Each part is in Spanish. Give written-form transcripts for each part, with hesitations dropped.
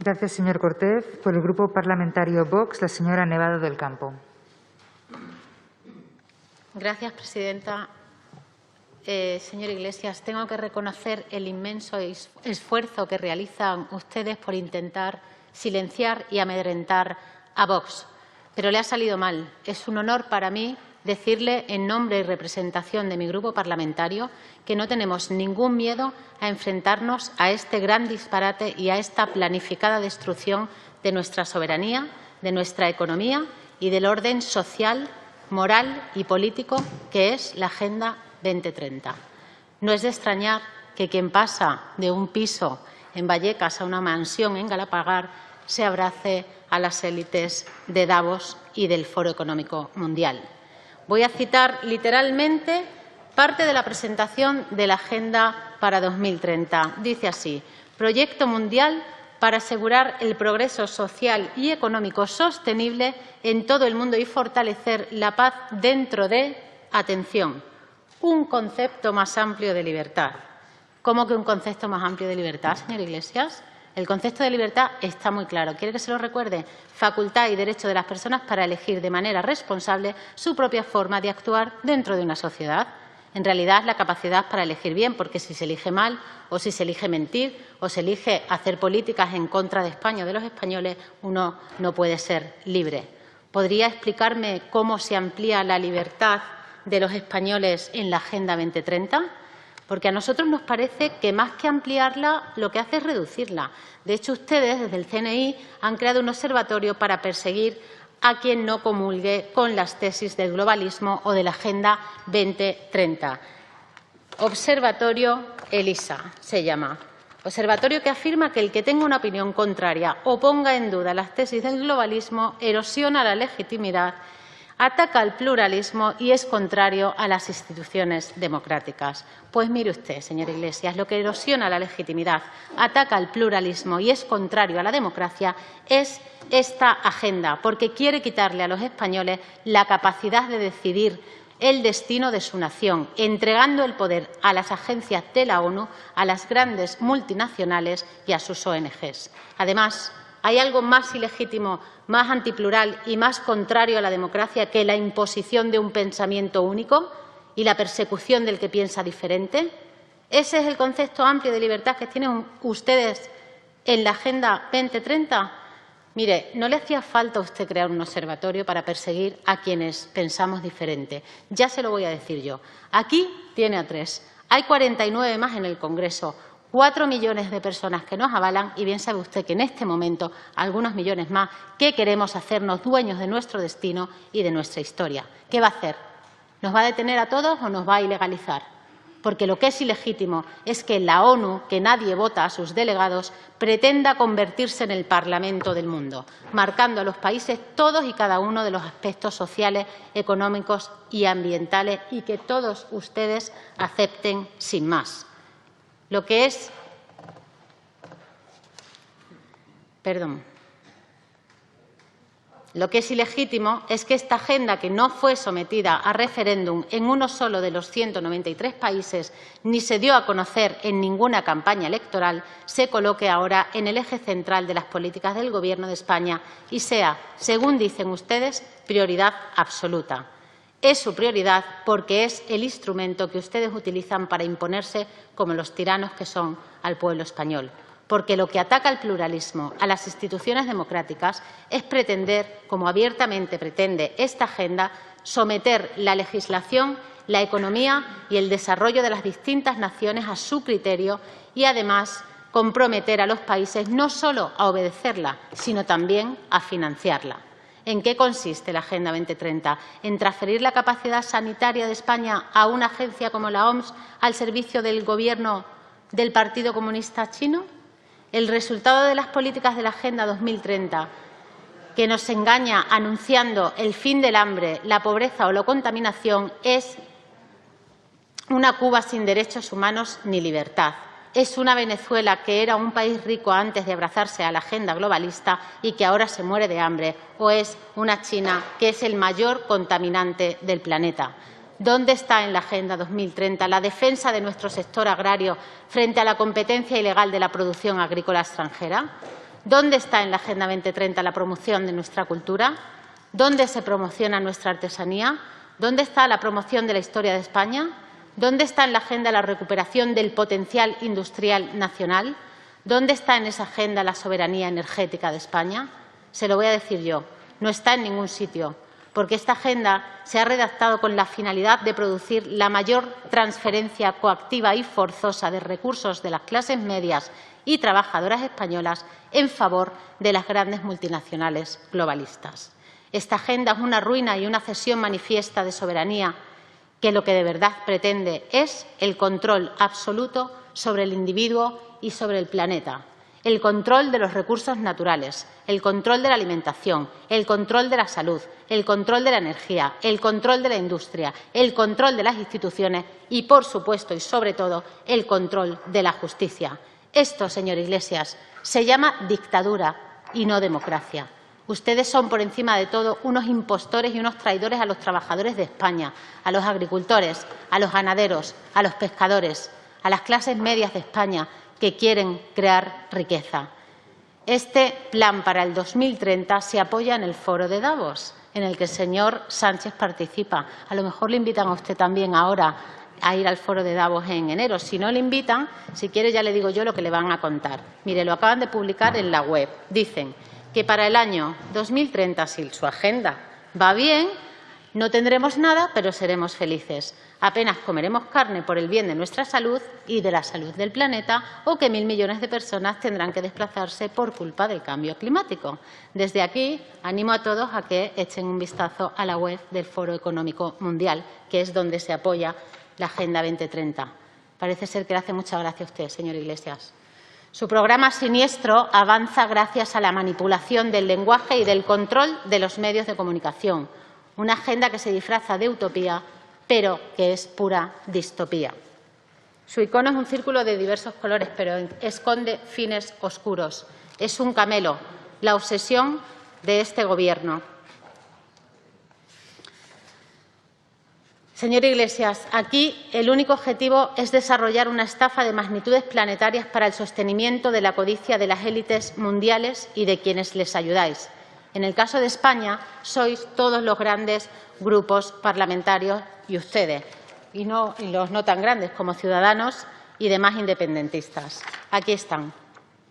Gracias, señor Cortés. Por el Grupo Parlamentario Vox, la señora Nevado del Campo. Gracias, presidenta. Señor Iglesias, tengo que reconocer el inmenso esfuerzo que realizan ustedes por intentar silenciar y amedrentar a Vox. Pero le ha salido mal. Es un honor para mí decirle, en nombre y representación de mi grupo parlamentario, que no tenemos ningún miedo a enfrentarnos a este gran disparate y a esta planificada destrucción de nuestra soberanía, de nuestra economía y del orden social, moral y político que es la Agenda 2030. No es de extrañar que quien pasa de un piso en Vallecas a una mansión en Galapagar se abrace a las élites de Davos y del Foro Económico Mundial. Voy a citar literalmente parte de la presentación de la Agenda para 2030. Dice así: proyecto mundial para asegurar el progreso social y económico sostenible en todo el mundo y fortalecer la paz dentro de, atención, un concepto más amplio de libertad. ¿Cómo que un concepto más amplio de libertad, señor Iglesias? El concepto de libertad está muy claro. ¿Quiere que se lo recuerde? Facultad y derecho de las personas para elegir de manera responsable su propia forma de actuar dentro de una sociedad. En realidad, es la capacidad para elegir bien, porque si se elige mal o si se elige mentir o se elige hacer políticas en contra de España o de los españoles, uno no puede ser libre. ¿Podría explicarme cómo se amplía la libertad de los españoles en la Agenda 2030? Porque a nosotros nos parece que más que ampliarla, lo que hace es reducirla. De hecho, ustedes, desde el CNI, han creado un observatorio para perseguir a quien no comulgue con las tesis del globalismo o de la Agenda 2030. Observatorio ELISA se llama. Observatorio que afirma que el que tenga una opinión contraria o ponga en duda las tesis del globalismo erosiona la legitimidad, ataca al pluralismo y es contrario a las instituciones democráticas. Pues mire usted, señor Iglesias, lo que erosiona la legitimidad, ataca al pluralismo y es contrario a la democracia es esta agenda, porque quiere quitarle a los españoles la capacidad de decidir el destino de su nación, entregando el poder a las agencias de la ONU, a las grandes multinacionales y a sus ONGs. Además, ¿hay algo más ilegítimo, más antiplural y más contrario a la democracia que la imposición de un pensamiento único y la persecución del que piensa diferente? ¿Ese es el concepto amplio de libertad que tienen ustedes en la Agenda 2030? Mire, no le hacía falta a usted crear un observatorio para perseguir a quienes pensamos diferente. Ya se lo voy a decir yo. Aquí tiene a 3. Hay 49 más en el Congreso. 4 millones de personas que nos avalan y bien sabe usted que en este momento algunos millones más que queremos hacernos dueños de nuestro destino y de nuestra historia. ¿Qué va a hacer? ¿Nos va a detener a todos o nos va a ilegalizar? Porque lo que es ilegítimo es que la ONU, que nadie vota a sus delegados, pretenda convertirse en el Parlamento del mundo, marcando a los países todos y cada uno de los aspectos sociales, económicos y ambientales y que todos ustedes acepten sin más. Lo que es ilegítimo es que esta agenda, que no fue sometida a referéndum en uno solo de los 193 países ni se dio a conocer en ninguna campaña electoral, se coloque ahora en el eje central de las políticas del Gobierno de España y sea, según dicen ustedes, prioridad absoluta. Es su prioridad porque es el instrumento que ustedes utilizan para imponerse como los tiranos que son al pueblo español. Porque lo que ataca al pluralismo, a las instituciones democráticas, es pretender, como abiertamente pretende esta agenda, someter la legislación, la economía y el desarrollo de las distintas naciones a su criterio y, además, comprometer a los países no solo a obedecerla, sino también a financiarla. ¿En qué consiste la Agenda 2030? ¿En transferir la capacidad sanitaria de España a una agencia como la OMS al servicio del Gobierno del Partido Comunista Chino? El resultado de las políticas de la Agenda 2030, que nos engaña anunciando el fin del hambre, la pobreza o la contaminación, es una Cuba sin derechos humanos ni libertad. Es una Venezuela que era un país rico antes de abrazarse a la agenda globalista y que ahora se muere de hambre, o es una China que es el mayor contaminante del planeta. ¿Dónde está en la Agenda 2030 la defensa de nuestro sector agrario frente a la competencia ilegal de la producción agrícola extranjera? ¿Dónde está en la Agenda 2030 la promoción de nuestra cultura? ¿Dónde se promociona nuestra artesanía? ¿Dónde está la promoción de la historia de España? ¿Dónde está en la agenda la recuperación del potencial industrial nacional? ¿Dónde está en esa agenda la soberanía energética de España? Se lo voy a decir yo, no está en ningún sitio, porque esta agenda se ha redactado con la finalidad de producir la mayor transferencia coactiva y forzosa de recursos de las clases medias y trabajadoras españolas en favor de las grandes multinacionales globalistas. Esta agenda es una ruina y una cesión manifiesta de soberanía que lo que de verdad pretende es el control absoluto sobre el individuo y sobre el planeta, el control de los recursos naturales, el control de la alimentación, el control de la salud, el control de la energía, el control de la industria, el control de las instituciones y, por supuesto y sobre todo, el control de la justicia. Esto, señor Iglesias, se llama dictadura y no democracia. Ustedes son, por encima de todo, unos impostores y unos traidores a los trabajadores de España, a los agricultores, a los ganaderos, a los pescadores, a las clases medias de España que quieren crear riqueza. Este plan para el 2030 se apoya en el Foro de Davos, en el que el señor Sánchez participa. A lo mejor le invitan a usted también ahora a ir al Foro de Davos en enero. Si no le invitan, si quiere ya le digo yo lo que le van a contar. Mire, lo acaban de publicar en la web. Dicen que para el año 2030, si su agenda va bien, no tendremos nada, pero seremos felices. Apenas comeremos carne por el bien de nuestra salud y de la salud del planeta, o que 1.000 millones de personas tendrán que desplazarse por culpa del cambio climático. Desde aquí animo a todos a que echen un vistazo a la web del Foro Económico Mundial, que es donde se apoya la Agenda 2030. Parece ser que le hace mucha gracia a usted, señor Iglesias. Su programa siniestro avanza gracias a la manipulación del lenguaje y del control de los medios de comunicación. Una agenda que se disfraza de utopía, pero que es pura distopía. Su icono es un círculo de diversos colores, pero esconde fines oscuros. Es un camelo, la obsesión de este Gobierno. Señor Iglesias, aquí el único objetivo es desarrollar una estafa de magnitudes planetarias para el sostenimiento de la codicia de las élites mundiales y de quienes les ayudáis. En el caso de España, sois todos los grandes grupos parlamentarios y ustedes, y los no tan grandes como Ciudadanos y demás independentistas. Aquí están.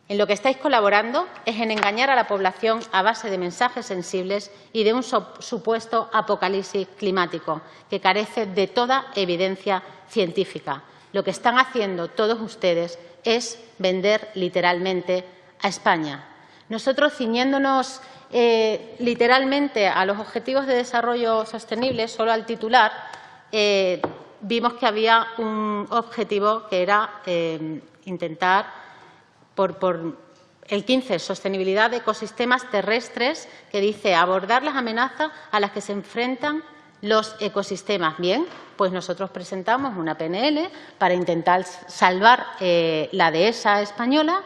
En lo que estáis colaborando es en engañar a la población a base de mensajes sensibles y de un supuesto apocalipsis climático que carece de toda evidencia científica. Lo que están haciendo todos ustedes es vender literalmente a España. Nosotros, ciñéndonos literalmente a los Objetivos de Desarrollo Sostenible, solo al titular, vimos que había un objetivo que era intentar por el 15, sostenibilidad de ecosistemas terrestres, que dice abordar las amenazas a las que se enfrentan los ecosistemas. Bien, pues nosotros presentamos una PNL para intentar salvar la dehesa española,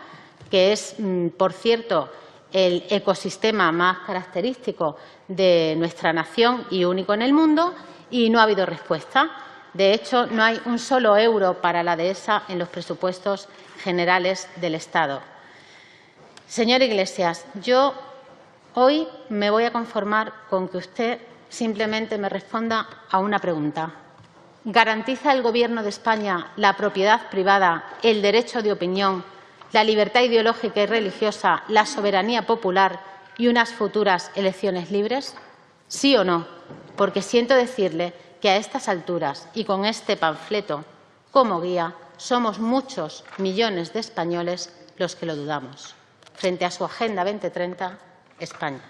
que es, por cierto, el ecosistema más característico de nuestra nación y único en el mundo, y no ha habido respuesta. De hecho, no hay un solo euro para la dehesa en los presupuestos generales del Estado. Señor Iglesias, yo hoy me voy a conformar con que usted simplemente me responda a una pregunta. ¿Garantiza el Gobierno de España la propiedad privada, el derecho de opinión, la libertad ideológica y religiosa, la soberanía popular y unas futuras elecciones libres? ¿Sí o no? Porque siento decirle que a estas alturas y con este panfleto como guía somos muchos millones de españoles los que lo dudamos. Frente a su Agenda 2030, España.